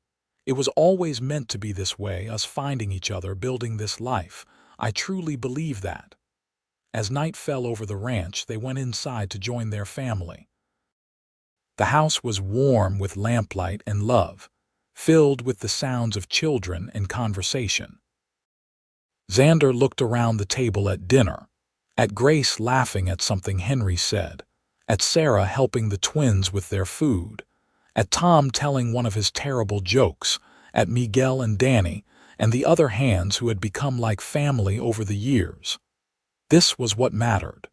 It was always meant to be this way, us finding each other, building this life. I truly believe that." As night fell over the ranch, they went inside to join their family. The house was warm with lamplight and love, filled with the sounds of children and conversation. Xander looked around the table at dinner, at Grace laughing at something Henry said, at Sarah helping the twins with their food, at Tom telling one of his terrible jokes, at Miguel and Danny, and the other hands who had become like family over the years. This was what mattered.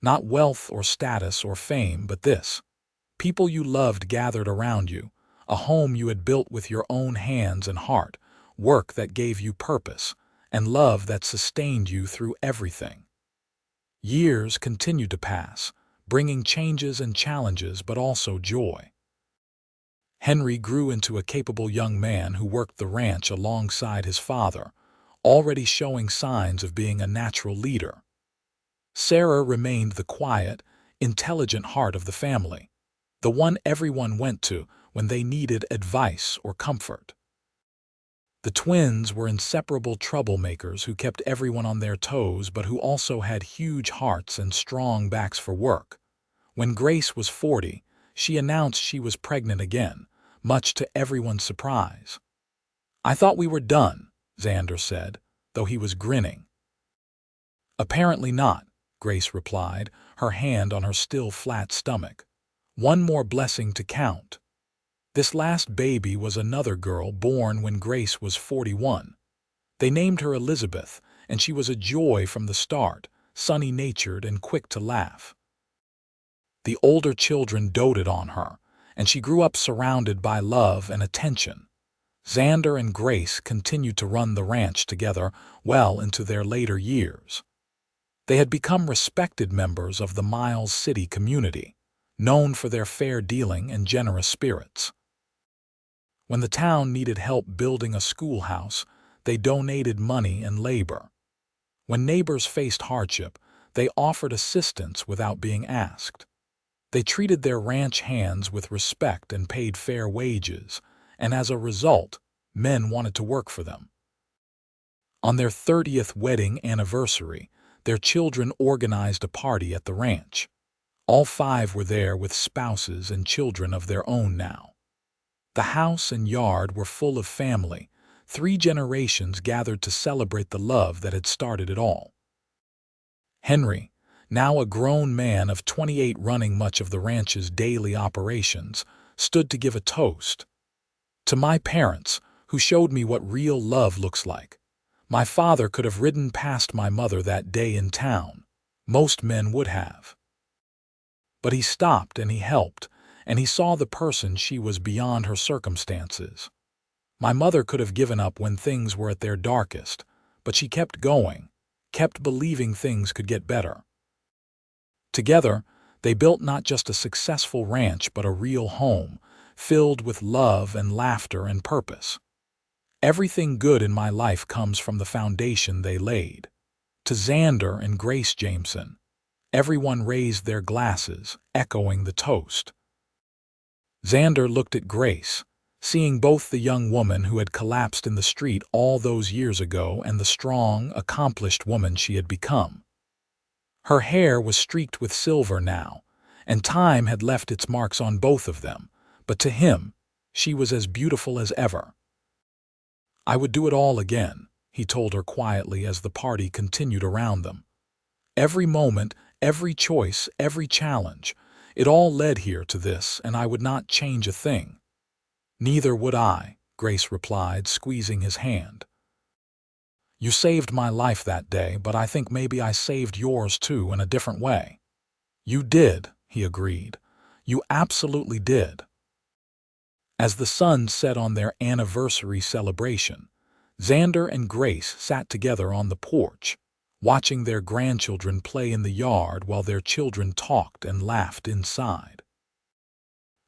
Not wealth or status or fame, but this. People you loved gathered around you, a home you had built with your own hands and heart, work that gave you purpose, and love that sustained you through everything. Years continued to pass, bringing changes and challenges, but also joy. Henry grew into a capable young man who worked the ranch alongside his father, already showing signs of being a natural leader. Sarah remained the quiet, intelligent heart of the family, the one everyone went to when they needed advice or comfort. The twins were inseparable troublemakers who kept everyone on their toes, but who also had huge hearts and strong backs for work. When Grace was 40, she announced she was pregnant again, much to everyone's surprise. "I thought we were done," Xander said, though he was grinning. "Apparently not," Grace replied, her hand on her still flat stomach. "One more blessing to count." This last baby was another girl born when Grace was 41. They named her Elizabeth, and she was a joy from the start, sunny-natured and quick to laugh. The older children doted on her, and she grew up surrounded by love and attention. Xander and Grace continued to run the ranch together well into their later years. They had become respected members of the Miles City community, known for their fair dealing and generous spirits. When the town needed help building a schoolhouse, they donated money and labor. When neighbors faced hardship, they offered assistance without being asked. They treated their ranch hands with respect and paid fair wages, and as a result, men wanted to work for them. On their 30th wedding anniversary, their children organized a party at the ranch. All 5 were there with spouses and children of their own now. The house and yard were full of family. 3 generations gathered to celebrate the love that had started it all. Henry, now a grown man of 28 running much of the ranch's daily operations, stood to give a toast. To my parents, who showed me what real love looks like. My father could have ridden past my mother that day in town. Most men would have. But he stopped and he helped, and he saw the person she was beyond her circumstances. My mother could have given up when things were at their darkest, but she kept going, kept believing things could get better. Together, they built not just a successful ranch but a real home, filled with love and laughter and purpose. Everything good in my life comes from the foundation they laid. To Xander and Grace Jameson, everyone raised their glasses, echoing the toast. Xander looked at Grace, seeing both the young woman who had collapsed in the street all those years ago and the strong, accomplished woman she had become. Her hair was streaked with silver now, and time had left its marks on both of them, but to him, she was as beautiful as ever. "I would do it all again," he told her quietly as the party continued around them. "Every moment, every choice, every challenge, it all led here to this, and I would not change a thing." "Neither would I," Grace replied, squeezing his hand. "You saved my life that day, but I think maybe I saved yours too in a different way." "You did," he agreed. "You absolutely did." As the sun set on their anniversary celebration, Xander and Grace sat together on the porch, watching their grandchildren play in the yard while their children talked and laughed inside.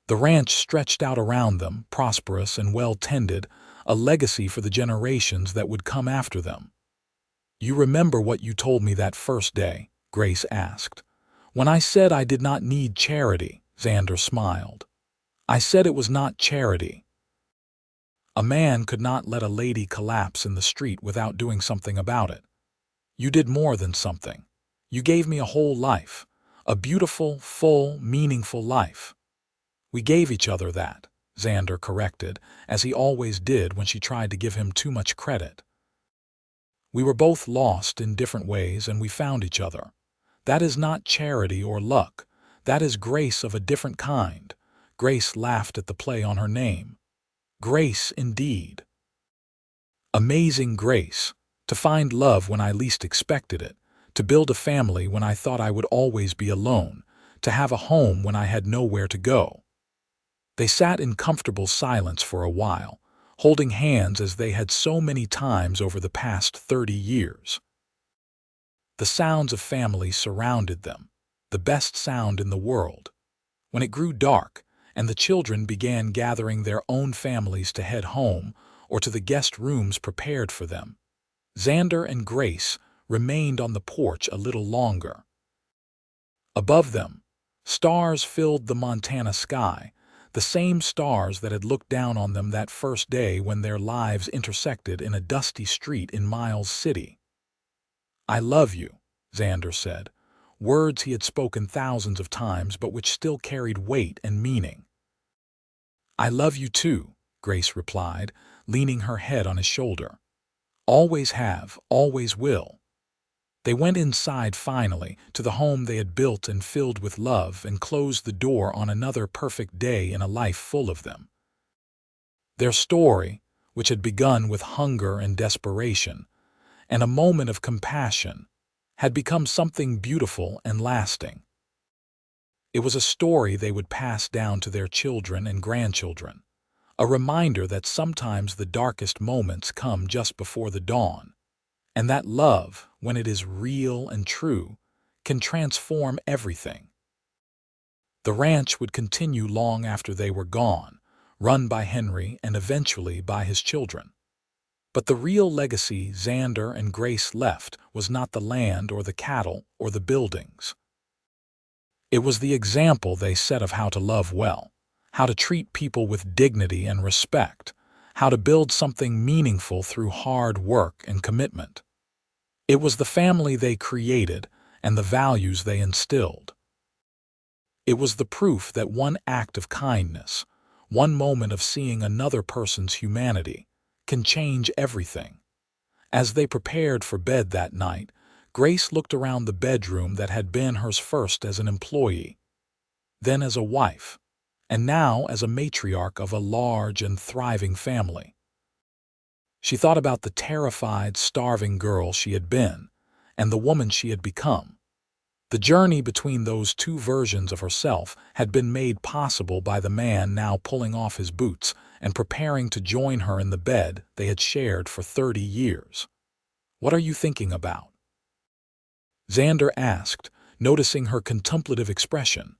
The ranch stretched out around them, prosperous and well-tended, a legacy for the generations that would come after them. "You remember what you told me that first day?" Grace asked. "When I said I did not need charity," Xander smiled. "I said it was not charity. A man could not let a lady collapse in the street without doing something about it. You did more than something. You gave me a whole life, a beautiful, full, meaningful life." "We gave each other that," Xander corrected, as he always did when she tried to give him too much credit. "We were both lost in different ways and we found each other. That is not charity or luck. That is grace of a different kind." Grace laughed at the play on her name. "Grace indeed. Amazing grace, to find love when I least expected it, to build a family when I thought I would always be alone, to have a home when I had nowhere to go." They sat in comfortable silence for a while, holding hands as they had so many times over the past 30 years. The sounds of family surrounded them, the best sound in the world. When it grew dark, and the children began gathering their own families to head home or to the guest rooms prepared for them, Xander and Grace remained on the porch a little longer. Above them, stars filled the Montana sky, the same stars that had looked down on them that first day when their lives intersected in a dusty street in Miles City. "I love you," Xander said, words he had spoken thousands of times but which still carried weight and meaning. "I love you too," Grace replied, leaning her head on his shoulder. "Always have, always will." They went inside finally, to the home they had built and filled with love, and closed the door on another perfect day in a life full of them. Their story, which had begun with hunger and desperation, and a moment of compassion, had become something beautiful and lasting. It was a story they would pass down to their children and grandchildren, a reminder that sometimes the darkest moments come just before the dawn, and that love, when it is real and true, can transform everything. The ranch would continue long after they were gone, run by Henry and eventually by his children. But the real legacy Xander and Grace left was not the land or the cattle or the buildings. It was the example they set of how to love well, how to treat people with dignity and respect, how to build something meaningful through hard work and commitment. It was the family they created and the values they instilled. It was the proof that one act of kindness, one moment of seeing another person's humanity, can change everything. As they prepared for bed that night, Grace looked around the bedroom that had been hers first as an employee, then as a wife, and now as a matriarch of a large and thriving family. She thought about the terrified, starving girl she had been and the woman she had become. The journey between those two versions of herself had been made possible by the man now pulling off his boots and preparing to join her in the bed they had shared for 30 years. "What are you thinking about?" Xander asked, noticing her contemplative expression.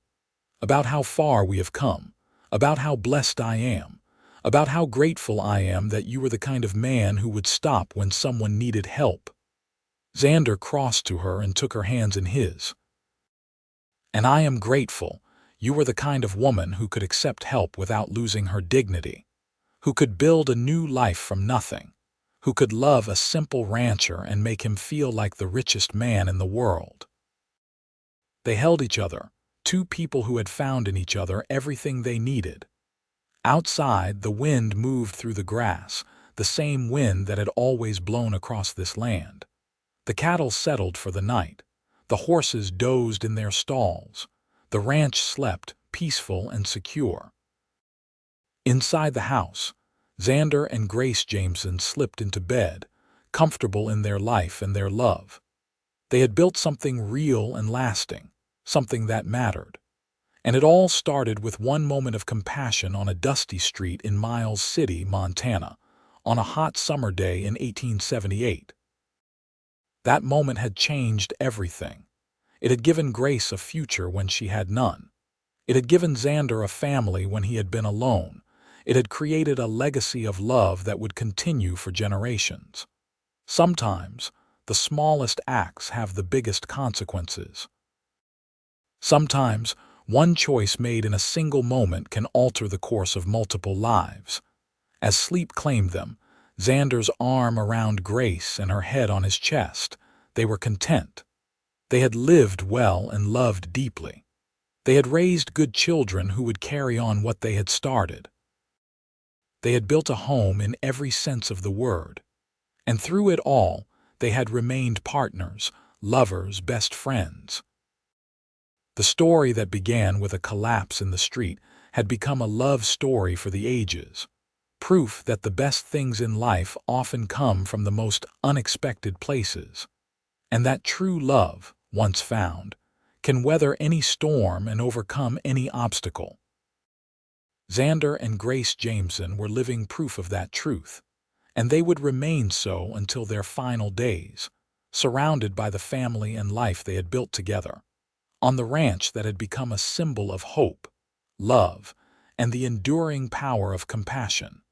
"About how far we have come, about how blessed I am, about how grateful I am that you were the kind of man who would stop when someone needed help." Xander crossed to her and took her hands in his. "And I am grateful you were the kind of woman who could accept help without losing her dignity, who could build a new life from nothing, who could love a simple rancher and make him feel like the richest man in the world." They held each other, two people who had found in each other everything they needed. Outside, the wind moved through the grass, the same wind that had always blown across this land. The cattle settled for the night. The horses dozed in their stalls. The ranch slept, peaceful and secure. Inside the house, Xander and Grace Jameson slipped into bed, comfortable in their life and their love. They had built something real and lasting, something that mattered. And it all started with one moment of compassion on a dusty street in Miles City, Montana, on a hot summer day in 1878. That moment had changed everything. It had given Grace a future when she had none. It had given Xander a family when he had been alone. It had created a legacy of love that would continue for generations. Sometimes, the smallest acts have the biggest consequences. Sometimes, one choice made in a single moment can alter the course of multiple lives. As sleep claimed them, Xander's arm around Grace and her head on his chest, they were content. They had lived well and loved deeply. They had raised good children who would carry on what they had started. They had built a home in every sense of the word. And through it all, they had remained partners, lovers, best friends. The story that began with a collapse in the street had become a love story for the ages. Proof that the best things in life often come from the most unexpected places, and that true love, once found, can weather any storm and overcome any obstacle. Xander and Grace Jameson were living proof of that truth, and they would remain so until their final days, surrounded by the family and life they had built together, on the ranch that had become a symbol of hope, love, and the enduring power of compassion.